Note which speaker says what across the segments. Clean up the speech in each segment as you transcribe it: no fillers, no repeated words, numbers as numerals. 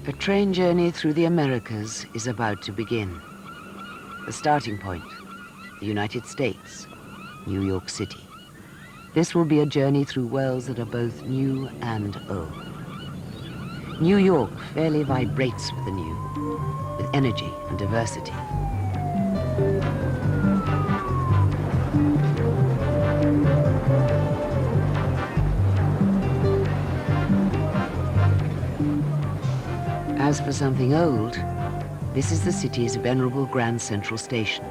Speaker 1: A train journey through the Americas is about to begin. The starting point, the United States, New York City. This will be a journey through worlds that are both new and old. New York fairly vibrates with the new, with energy and diversity. As for something old, this is the city's venerable Grand Central Station,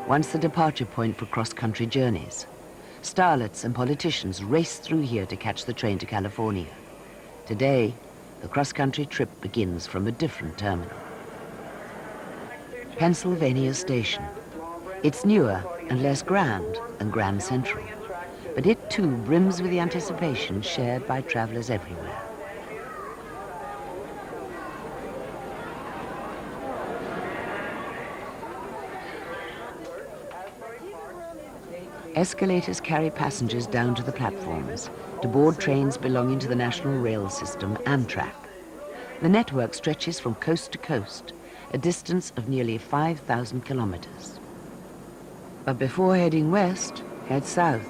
Speaker 1: once the departure point for cross-country journeys. Starlets and politicians race through here to catch the train to California. Today, the cross-country trip begins from a different terminal. Pennsylvania Station. It's newer and less grand than Grand Central, but it too brims with the anticipation shared by travelers everywhere. Escalators carry passengers down to the platforms to board trains belonging to the National Rail System, Amtrak. The network stretches from coast to coast, a distance of nearly 5,000 kilometers. But before heading west, head south.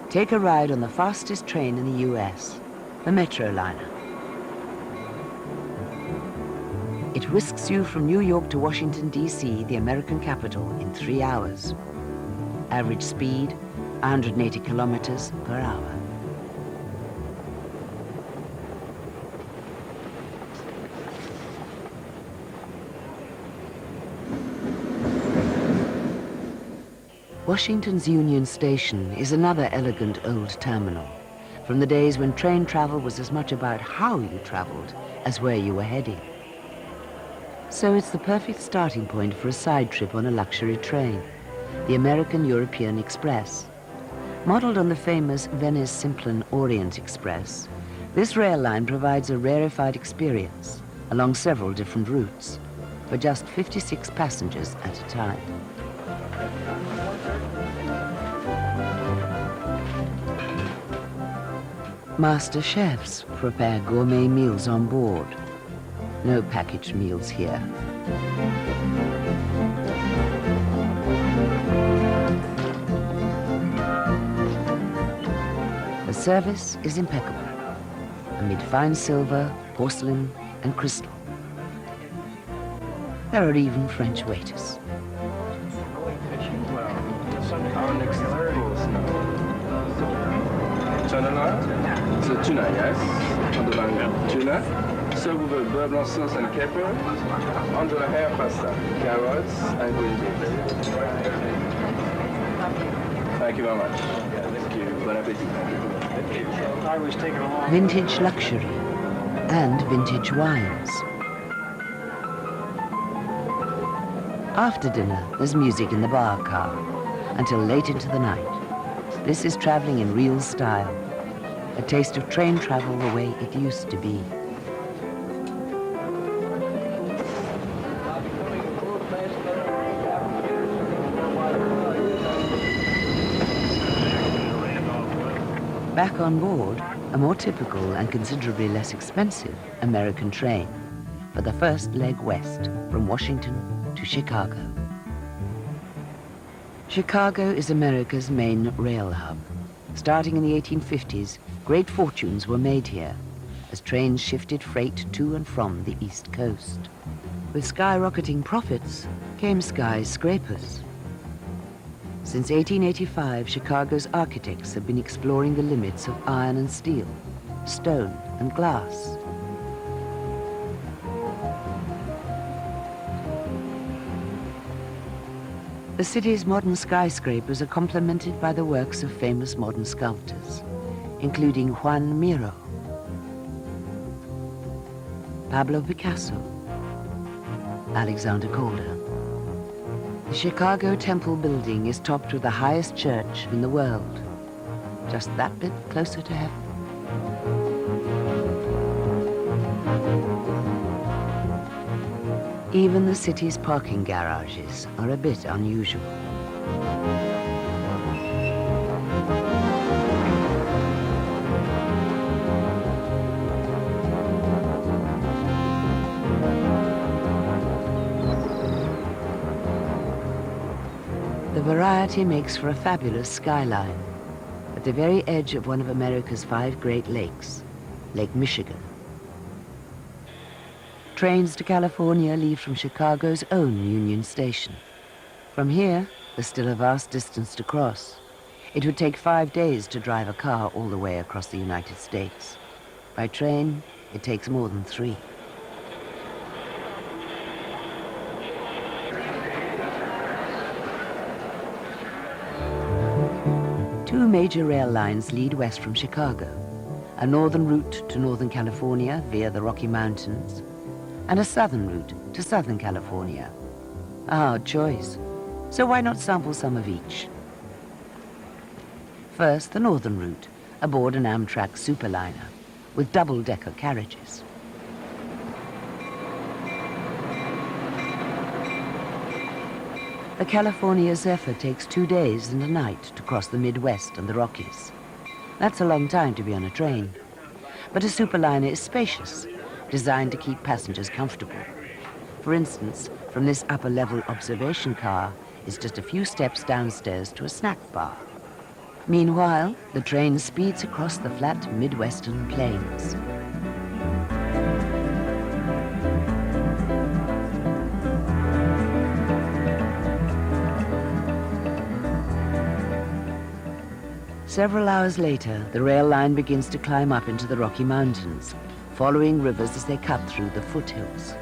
Speaker 1: Take a ride on the fastest train in the US, the Metroliner. It whisks you from New York to Washington, D.C., the American capital, in 3 hours. Average speed, 180 kilometers per hour. Washington's Union Station is another elegant old terminal, from the days when train travel was as much about how you traveled as where you were heading. So it's the perfect starting point for a side trip on a luxury train, the American European Express. Modeled on the famous Venice Simplon Orient Express, this rail line provides a rarefied experience along several different routes for just 56 passengers at a time. Master chefs prepare gourmet meals on board. No packaged meals here. The service is impeccable, amid fine silver, porcelain, and crystal. There are even French waiters.
Speaker 2: Our next course now. Tuna, it's a tuna, yes? On the line, tuna. Served with a beurre blanc sauce and capers. Under the hair pasta, carrots, and green beans. Thank you very much. Thank you. Bon appetit.
Speaker 3: I was taking a long
Speaker 1: Vintage luxury and vintage wines. After dinner, there's music in the bar car until late into the night. This is traveling in real style, a taste of train travel the way it used to be. Back on board, a more typical and considerably less expensive American train for the first leg west from Washington to Chicago. Chicago is America's main rail hub. Starting in the 1850s, great fortunes were made here as trains shifted freight to and from the East Coast. With skyrocketing profits came skyscrapers. Since 1885, Chicago's architects have been exploring the limits of iron and steel, stone and glass. The city's modern skyscrapers are complemented by the works of famous modern sculptors, including Juan Miro, Pablo Picasso, Alexander Calder. The Chicago Temple building is topped with the highest church in the world, just that bit closer to heaven. Even the city's parking garages are a bit unusual. The variety makes for a fabulous skyline at the very edge of one of America's 5 Great Lakes, Lake Michigan. Trains to California leave from Chicago's own Union Station. From here, there's still a vast distance to cross. It would take 5 days to drive a car all the way across the United States. By train, it takes more than 3. Two major rail lines lead west from Chicago. A northern route to Northern California via the Rocky Mountains, and a southern route to Southern California. A hard choice, so why not sample some of each? First, the northern route, aboard an Amtrak Superliner, with double-decker carriages. The California Zephyr takes 2 days and a night to cross the Midwest and the Rockies. That's a long time to be on a train. But a Superliner is spacious, designed to keep passengers comfortable. For instance, from this upper-level observation car is just a few steps downstairs to a snack bar. Meanwhile, the train speeds across the flat Midwestern plains. Several hours later, the rail line begins to climb up into the Rocky Mountains, following rivers as they cut through the foothills.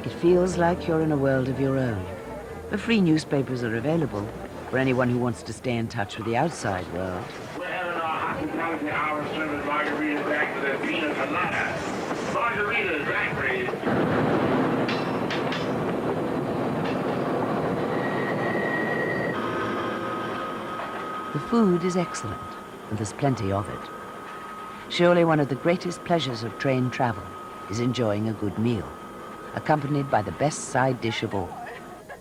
Speaker 1: It feels like you're in a world of your own. The free newspapers are available for anyone who wants to stay in touch with the outside world.
Speaker 4: We're having our hospitality hour serving margaritas back to the Pina Colada. Margaritas, right, please.
Speaker 1: The food is excellent, and there's plenty of it. Surely one of the greatest pleasures of train travel is enjoying a good meal, accompanied by the best side dish of all,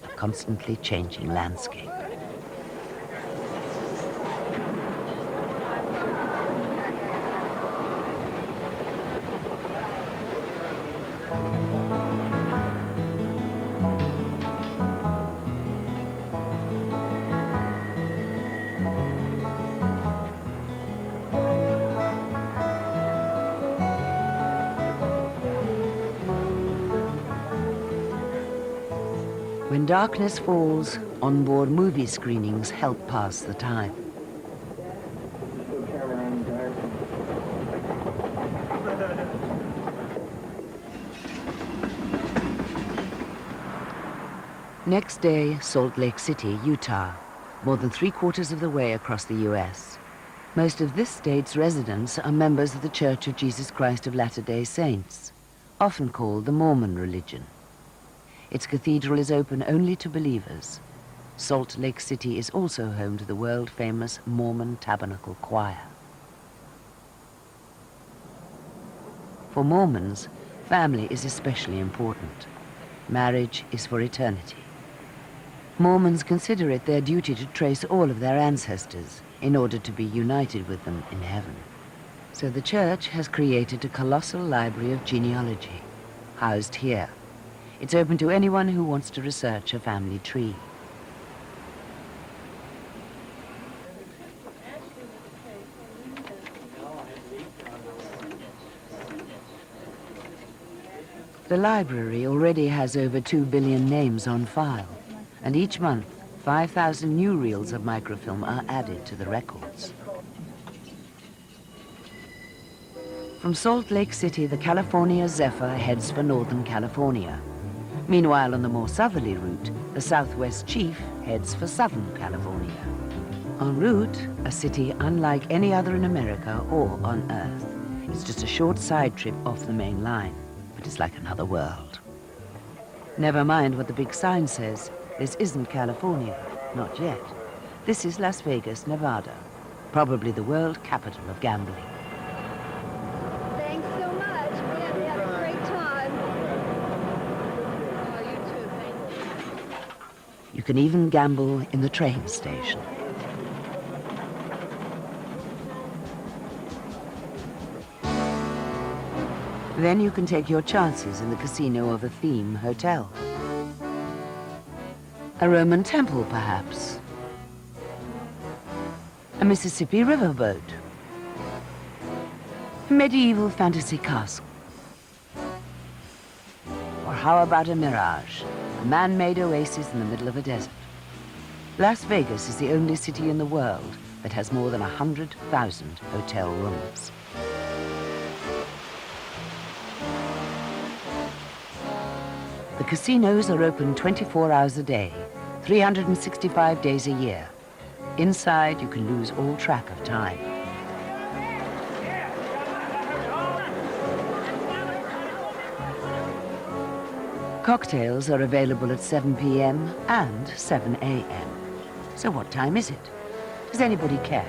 Speaker 1: a constantly changing landscape. When darkness falls, onboard movie screenings help pass the time. Next day, Salt Lake City, Utah, more than 3/4 of the way across the U.S. Most of this state's residents are members of the Church of Jesus Christ of Latter-day Saints, often called the Mormon religion. Its cathedral is open only to believers. Salt Lake City is also home to the world-famous Mormon Tabernacle Choir. For Mormons, family is especially important. Marriage is for eternity. Mormons consider it their duty to trace all of their ancestors in order to be united with them in heaven. So the church has created a colossal library of genealogy, housed here. It's open to anyone who wants to research a family tree. The library already has over 2 billion names on file, and each month, 5,000 new reels of microfilm are added to the records. From Salt Lake City, the California Zephyr heads for Northern California. Meanwhile, on the more southerly route, the Southwest Chief heads for Southern California. En route, a city unlike any other in America or on Earth. It's just a short side trip off the main line, but it's like another world. Never mind what the big sign says. This isn't California, not yet. This is Las Vegas, Nevada, probably the world capital of gambling.
Speaker 5: Thanks so much. We had a great
Speaker 1: You can even gamble in the train station. Then you can take your chances in the casino of a theme hotel. A Roman temple, perhaps. A Mississippi riverboat. A medieval fantasy castle. Or how about a mirage? A man-made oasis in the middle of a desert. Las Vegas is the only city in the world that has more than 100,000 hotel rooms. The casinos are open 24 hours a day, 365 days a year. Inside, you can lose all track of time. Cocktails are available at 7 p.m. and 7 a.m. So what time is it? Does anybody care?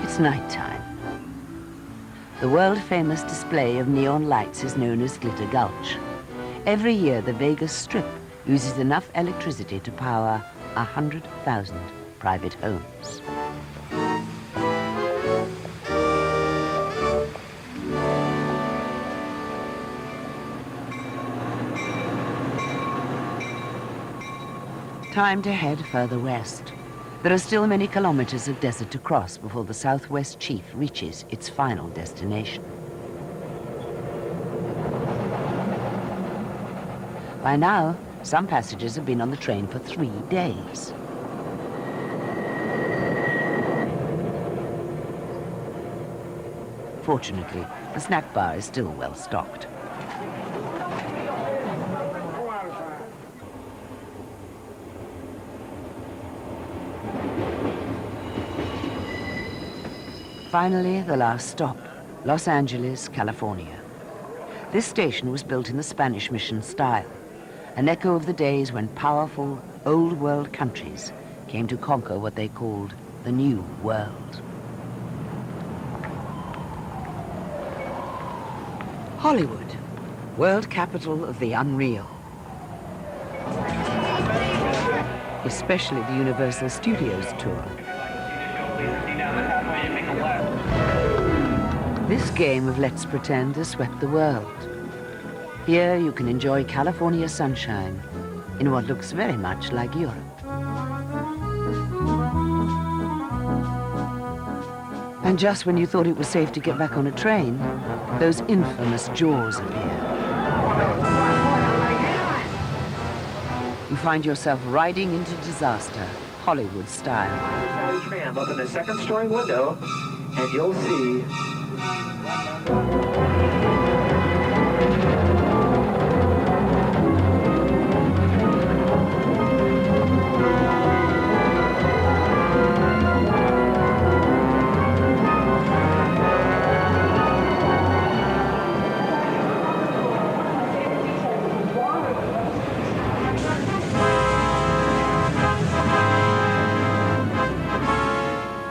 Speaker 1: It's nighttime. The world-famous display of neon lights is known as Glitter Gulch. Every year, the Vegas Strip uses enough electricity to power 100,000 private homes. Time to head further west. There are still many kilometers of desert to cross before the Southwest Chief reaches its final destination. By now, some passengers have been on the train for 3 days. Fortunately, the snack bar is still well stocked. Finally, the last stop, Los Angeles, California. This station was built in the Spanish Mission style, an echo of the days when powerful, old-world countries came to conquer what they called the New World. Hollywood, world capital of the unreal. Especially the Universal Studios tour. This game of Let's Pretend has swept the world. Here you can enjoy California sunshine in what looks very much like Europe. And just when you thought it was safe to get back on a train, those infamous jaws appear. You find yourself riding into disaster, Hollywood style.
Speaker 3: Tram up in the second-story window, and you'll see.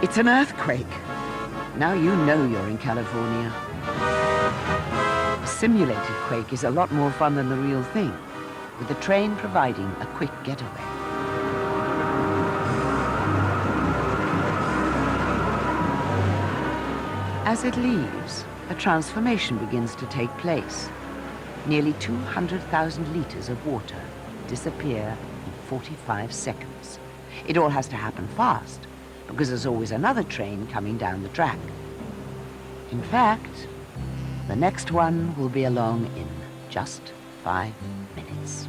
Speaker 1: It's an earthquake. Now you know you're in California. A simulated quake is a lot more fun than the real thing, with the train providing a quick getaway. As it leaves, a transformation begins to take place. Nearly 200,000 liters of water disappear in 45 seconds. It all has to happen fast, because there's always another train coming down the track. In fact, the next one will be along in just 5 minutes.